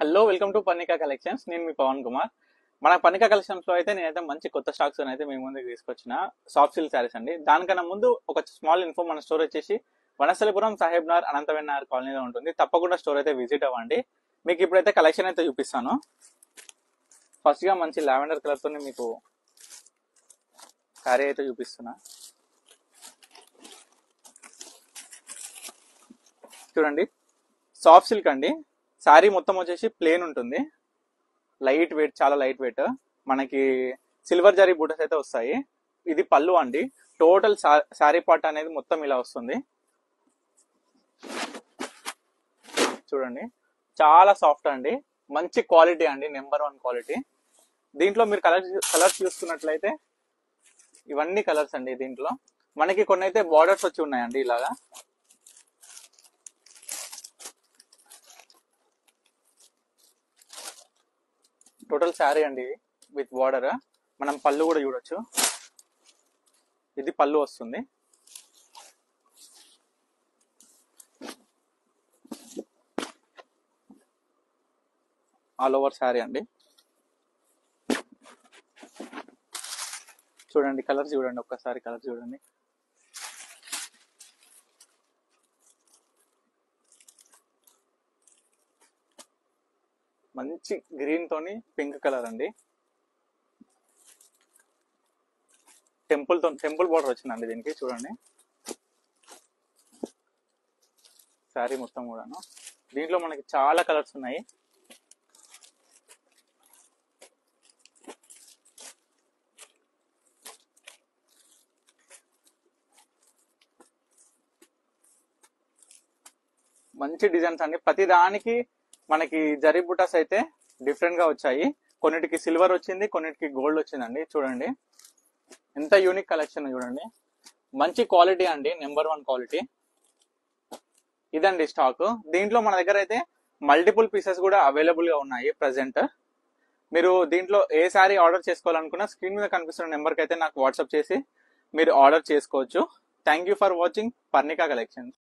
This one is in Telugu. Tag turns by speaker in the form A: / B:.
A: Hello welcome to Parnika collections. నేను మీ పవన్ కుమార్. మన పర్ణికా కలెక్షన్స్ లో అయితే నేనైతే మంచి కొత్త స్టాక్స్ అయితే మీ ముందుకు తీసుకొచ్చిన సాఫ్ట్ సిల్క్ శారీస్ అండి. దానికన్నా ముందు ఒక స్మాల్ ఇన్ఫో, మన స్టోర్ వచ్చేసి వనస్థలిపురం సాహెబ్ నగర్ అనంతవినార్ కాలనీలో ఉంటుంది. తప్పకుండా స్టోర్ అయితే విజిట్ అవ్వండి. మీకు ఇప్పుడైతే కలెక్షన్ అయితే చూపిస్తాను. ఫస్ట్ గా మంచి లావెండర్ కలర్ తోనే మీకు శారీ అయితే చూపిస్తున్నా. చూడండి, సాఫ్ట్ సిల్క్ అండి. శారీ మొత్తం వచ్చేసి ప్లేన్ ఉంటుంది, లైట్ వెయిట్, చాలా లైట్ వెయిట్. మనకి సిల్వర్ జరీ బూటస్ అయితే వస్తాయి. ఇది పళ్ళు అండి. టోటల్ శారీ పార్ట్ అనేది మొత్తం ఇలా వస్తుంది. చూడండి, చాలా సాఫ్ట్ అండి, మంచి క్వాలిటీ అండి, నెంబర్ 1 క్వాలిటీ. దీంట్లో మీరు కలర్స్ చూసుకున్నట్లయితే ఇవన్నీ కలర్స్ అండి. దీంట్లో మనకి కొన్ని అయితే బార్డర్స్ వచ్చి ఉన్నాయండి ఇలాగా. టోటల్ శారీ అండి విత్ బార్డర్. మనం పళ్ళు కూడా చూడొచ్చు, ఇది పళ్ళు వస్తుంది. ఆల్ ఓవర్ శారీ అండి. చూడండి, కలర్ చూడండి, ఒక్కసారి కలర్ చూడండి. మంచి గ్రీన్ తోని పింక్ కలర్ అండి. టెంపుల్ బార్డర్ వచ్చిందండి దీనికి. చూడండి శారీ మొత్తం కూడాను. దీంట్లో మనకి చాలా కలర్స్ ఉన్నాయి. మంచి డిజైన్స్ అండి. ప్రతి దానికి మనకి జరీ బుటాస్ అయితే డిఫరెంట్ గా వచ్చాయి. కొన్నిటికి సిల్వర్ వచ్చింది, కొన్నిటికి గోల్డ్ వచ్చిందండి. చూడండి ఎంత యూనిక్ కలెక్షన్. చూడండి, మంచి క్వాలిటీ అండి, నెంబర్ 1 క్వాలిటీ. ఇదండి స్టాక్. దీంట్లో మన దగ్గర అయితే మల్టిపుల్ పీసెస్ కూడా అవైలబుల్ గా ఉన్నాయి ప్రెసెంట్. మీరు దీంట్లో ఏ శారీ ఆర్డర్ చేసుకోవాలనుకున్నా స్క్రీన్ మీద కనిపిస్తున్న నెంబర్కి అయితే నాకు వాట్సాప్ చేసి మీరు ఆర్డర్ చేసుకోవచ్చు. Thank you for watching Parnika collections.